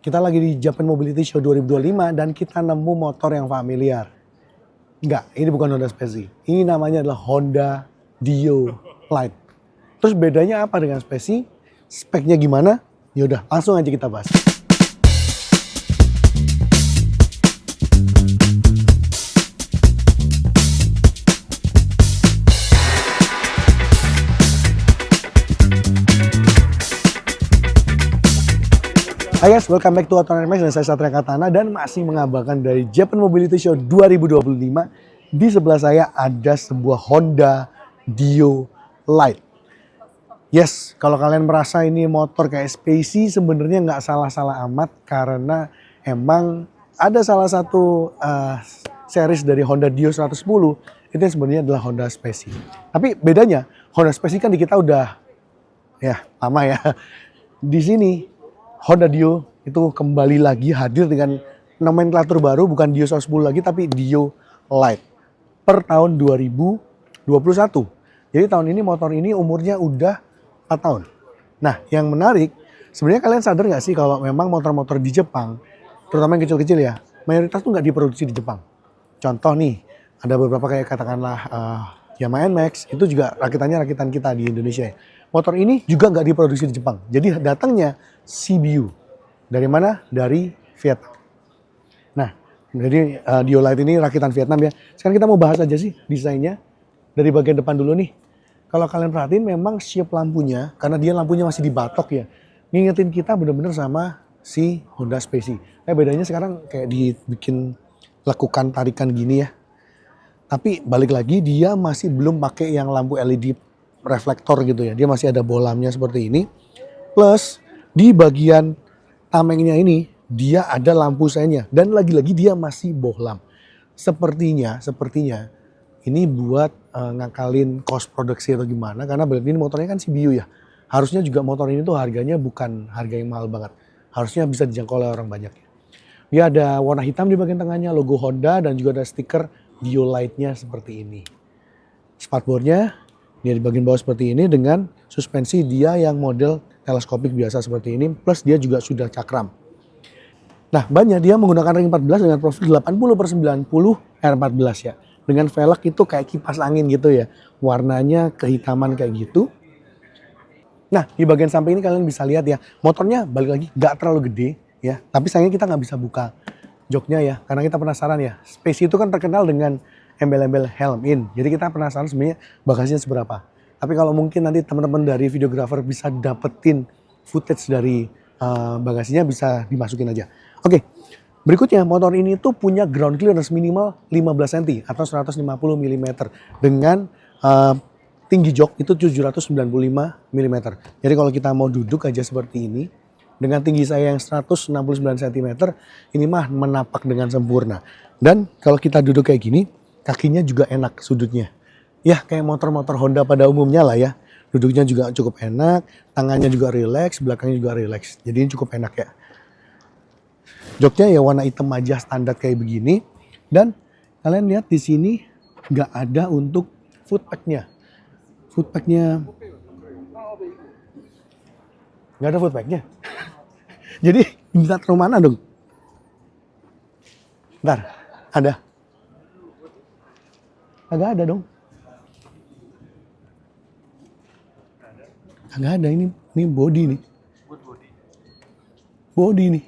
Kita lagi di Japan Mobility Show 2025 dan kita nemu motor yang familiar. Enggak, ini bukan Honda Spezi. Ini namanya adalah Honda Dio Light. Terus bedanya apa dengan Spezi? Speknya gimana? Yaudah, langsung aja kita bahas. Hai guys, welcome back to Autonomy Max dan saya Satria Katana dan masih mengabarkan dari Japan Mobility Show 2025. Di sebelah saya ada sebuah Honda Dio Light. Yes, kalau kalian merasa ini motor kayak spacey sebenarnya nggak salah-salah amat karena emang ada salah satu series dari Honda Dio 110 itu yang sebenarnya adalah Honda Spezi. Tapi bedanya Honda Spezi kan di kita udah ya lama ya. Di sini Honda Dio itu kembali lagi hadir dengan nomenklatur baru, bukan Dio 110 lagi tapi Dio Light per tahun 2021. Jadi tahun ini motor ini umurnya udah 4 tahun. Nah yang menarik, sebenarnya kalian sadar gak sih kalau memang motor-motor di Jepang, terutama yang kecil-kecil ya, mayoritas tuh gak diproduksi di Jepang. Contoh nih, ada beberapa kayak katakanlah Yamaha NMAX, itu juga rakitannya rakitan kita di Indonesia ya. Motor ini juga nggak diproduksi di Jepang. Jadi datangnya CBU. Dari mana? Dari Vietnam. Nah, jadi Dio Light ini rakitan Vietnam ya. Sekarang kita mau bahas aja sih desainnya. Dari bagian depan dulu nih. Kalau kalian perhatiin memang shape lampunya, karena dia lampunya masih dibatok ya. Ngingetin kita bener-bener sama si Honda Spezi. Bedanya sekarang kayak dibikin lekukan tarikan gini ya. Tapi balik lagi dia masih belum pakai yang lampu LED reflektor gitu ya. Dia masih ada bolamnya seperti ini. Plus di bagian tamengnya ini dia ada lampu senya dan lagi-lagi dia masih bohlam. Sepertinya ini buat ngakalin cost produksi atau gimana, karena berarti ini motornya kan CBU ya. Harusnya juga motor ini tuh harganya bukan harga yang mahal banget. Harusnya bisa dijangkau oleh orang banyak. Dia ada warna hitam di bagian tengahnya, logo Honda dan juga ada stiker Dio Light-nya seperti ini. Spakbornya dia di bagian bawah seperti ini dengan suspensi dia yang model teleskopik biasa seperti ini, plus dia juga sudah cakram. Nah bannya dia menggunakan ring 14 dengan profil 80/90 R14 ya. Dengan velg itu kayak kipas angin gitu ya. Warnanya kehitaman kayak gitu. Nah di bagian samping ini kalian bisa lihat ya. Motornya balik lagi gak terlalu gede ya. Tapi sayangnya kita gak bisa buka joknya ya. Karena kita penasaran ya. Spezi itu kan terkenal dengan embel-embel helm in. Jadi kita penasaran sebenarnya bagasinya seberapa. Tapi kalau mungkin nanti teman-teman dari videographer bisa dapetin footage dari bagasinya, bisa dimasukin aja. Oke, berikutnya motor ini tuh punya ground clearance minimal 15 cm atau 150 mm dengan tinggi jok itu 795 mm. Jadi kalau kita mau duduk aja seperti ini dengan tinggi saya yang 169 cm, ini mah menapak dengan sempurna. Dan kalau kita duduk kayak gini, kakinya juga enak sudutnya. Ya kayak motor-motor Honda pada umumnya lah ya. Duduknya juga cukup enak, tangannya juga rileks, belakangnya juga rileks. Jadi ini cukup enak ya. Joknya ya warna hitam aja standar kayak begini. Dan kalian lihat di sini nggak ada untuk footpacknya. Footpacknya nggak ada footpacknya. Jadi bisa taruh mana dong? Bentar, ada? Agak ada dong. Agak ada, ini body nih. Body nih.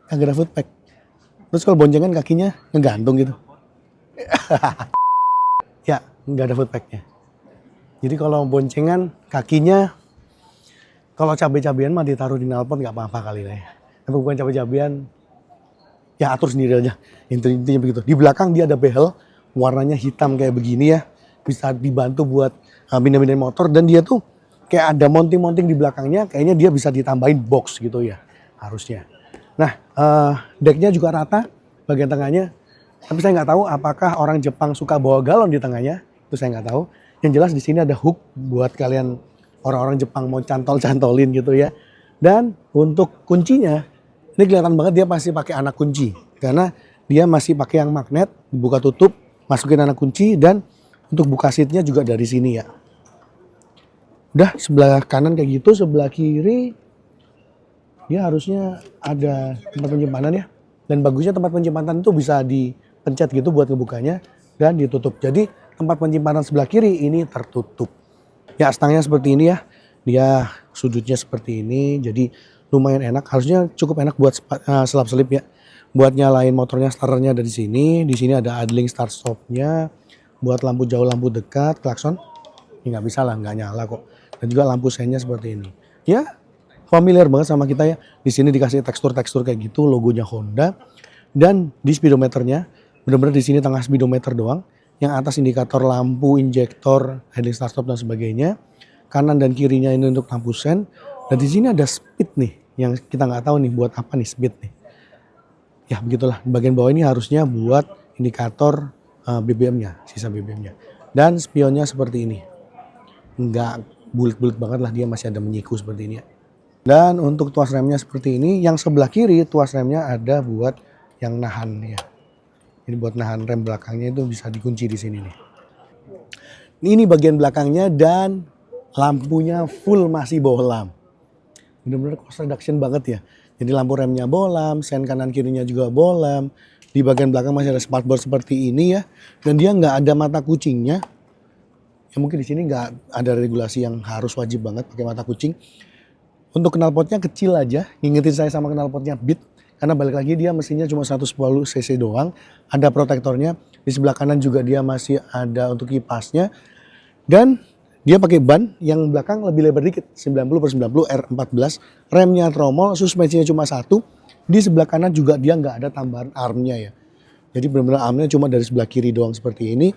Agak ada footpack. Terus kalau boncengan kakinya ngegantung gitu. Ya, nggak ada footpacknya. Jadi kalau boncengan kakinya, kalau cabai-cabian mah ditaruh di knalpot nggak apa-apa kali lah ya. Tapi bukan cabai-cabian, ya atur sendiri aja. Intinya begitu. Di belakang dia ada behel, warnanya hitam kayak begini ya. Bisa dibantu buat pindah-pindahin motor dan dia tuh kayak ada mounting-mounting di belakangnya, kayaknya dia bisa ditambahin box gitu ya, harusnya. Nah, decknya juga rata, bagian tengahnya. Tapi saya nggak tahu apakah orang Jepang suka bawa galon di tengahnya, itu saya nggak tahu. Yang jelas di sini ada hook buat kalian orang-orang Jepang mau cantol-cantolin gitu ya. Dan untuk kuncinya, ini kelihatan banget dia pasti pakai anak kunci. Karena dia masih pakai yang magnet, buka tutup, masukin anak kunci, dan untuk buka seatnya juga dari sini ya. Udah sebelah kanan kayak gitu, sebelah kiri dia harusnya ada tempat penyimpanan ya. Dan bagusnya tempat penyimpanan itu bisa dipencet gitu buat ngebukanya dan ditutup. Jadi tempat penyimpanan sebelah kiri ini tertutup. Ya stangnya seperti ini ya. Dia sudutnya seperti ini. Jadi lumayan enak. Harusnya cukup enak buat selap-selip ya. Buat nyalain motornya, starternya ada di sini. Di sini ada idling start stopnya. Buat lampu jauh, lampu dekat, klakson. Ini nggak bisa lah, nggak nyala kok. Dan juga lampu seinnya seperti ini. Ya familiar banget sama kita ya. Di sini dikasih tekstur-tekstur kayak gitu, logonya Honda. Dan di speedometernya, benar-benar di sini tengah speedometer doang. Yang atas indikator lampu, injektor, idling start stop dan sebagainya. Kanan dan kirinya ini untuk lampu sen. Dan di sini ada speed nih, yang kita nggak tahu nih buat apa nih speed nih. Ya begitulah, bagian bawah ini harusnya buat indikator BBM-nya, sisa BBM-nya. Dan spionnya seperti ini. Nggak bulat-bulat banget lah, dia masih ada menyiku seperti ini ya. Dan untuk tuas remnya seperti ini, yang sebelah kiri tuas remnya ada buat yang nahan ya. Ini buat nahan rem belakangnya itu bisa dikunci di sini nih. Ini bagian belakangnya dan lampunya full masih bohlam. Bener-bener cost reduction banget ya. Jadi lampu remnya bohlam, sen kanan kirinya juga bohlam. Di bagian belakang masih ada spakbor seperti ini ya. Dan dia nggak ada mata kucingnya. Ya mungkin di sini nggak ada regulasi yang harus wajib banget pakai mata kucing. Untuk knalpotnya kecil aja, ngingetin saya sama knalpotnya Beat. Karena balik lagi dia mesinnya cuma 110 cc doang. Ada protektornya, di sebelah kanan juga dia masih ada untuk kipasnya. Dan dia pakai ban yang belakang lebih lebar dikit, 90/90 R14. Remnya tromol, suspensinya cuma satu. Di sebelah kanan juga dia nggak ada tambahan armnya ya. Jadi benar-benar armnya cuma dari sebelah kiri doang seperti ini.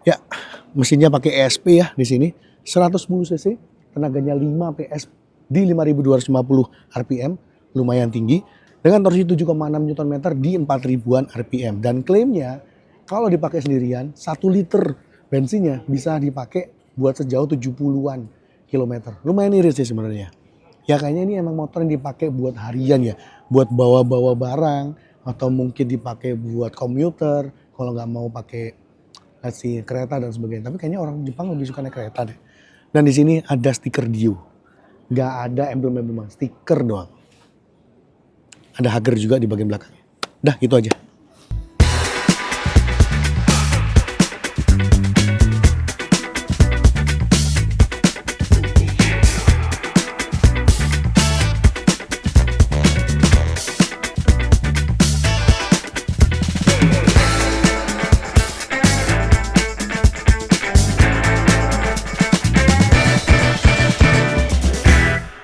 Ya, mesinnya pakai ESP ya di sini. 110 cc, tenaganya 5 PS di 5250 rpm, lumayan tinggi. Dengan torsi 7,6 Nm di 4000-an rpm. Dan klaimnya kalau dipakai sendirian 1 liter bensinnya bisa dipakai buat sejauh 70-an kilometer. Lumayan irit sih sebenarnya. Ya kayaknya ini emang motor yang dipakai buat harian ya. Buat bawa-bawa barang atau mungkin dipakai buat komuter. Kalau nggak mau pakai kereta dan sebagainya. Tapi kayaknya orang Jepang lebih suka naik kereta deh. Dan di sini ada stiker Dio. Nggak ada emblem-emblem, stiker doang. Ada hager juga di bagian belakang. Dah gitu aja.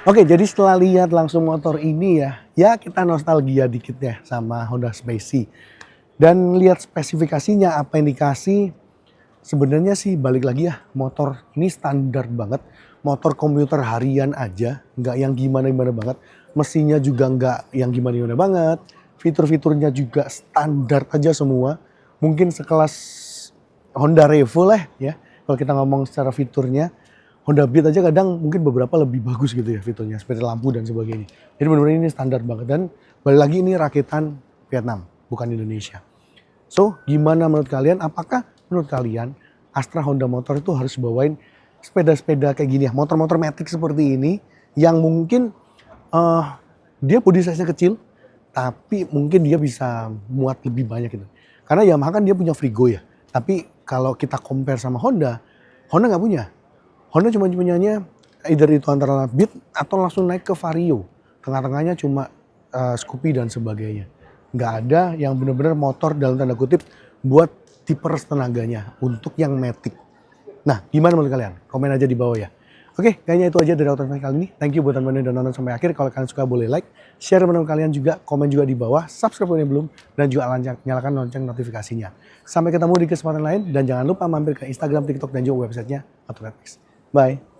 Oke, jadi setelah lihat langsung motor ini ya kita nostalgia dikit ya sama Honda Spacie. Dan lihat spesifikasinya apa yang dikasih, sebenarnya sih balik lagi ya, motor ini standar banget. Motor komuter harian aja, nggak yang gimana-gimana banget. Mesinnya juga nggak yang gimana-gimana banget. Fitur-fiturnya juga standar aja semua. Mungkin sekelas Honda Revo lah ya, kalau kita ngomong secara fiturnya. Honda Beat aja kadang mungkin beberapa lebih bagus gitu ya fiturnya, seperti lampu dan sebagainya. Jadi benar-benar ini standar banget dan balik lagi ini rakitan Vietnam, bukan Indonesia. So gimana menurut kalian? Apakah menurut kalian Astra Honda Motor itu harus bawain sepeda-sepeda kayak gini ya, motor-motor matic seperti ini yang mungkin dia body size-nya kecil, tapi mungkin dia bisa muat lebih banyak gitu. Karena Yamaha kan dia punya Frigo ya, tapi kalau kita compare sama Honda, Honda nggak punya. Honda cuma punyanya either itu antara Beat atau langsung naik ke Vario. Tengah-tengahnya cuma Scoopy dan sebagainya. Nggak ada yang benar-benar motor dalam tanda kutip buat diperes tenaganya untuk yang matic. Nah gimana menurut kalian? Komen aja di bawah ya. Oke, kayaknya itu aja dari Autotronic kali ini. Thank you buat teman-teman yang udah nonton sampai akhir. Kalau kalian suka boleh like, share teman-teman kalian juga, komen juga di bawah, subscribe kalau yang belum, dan juga nyalakan lonceng notifikasinya. Sampai ketemu di kesempatan lain, dan jangan lupa mampir ke Instagram, TikTok, dan juga websitenya Autotronic. Bye.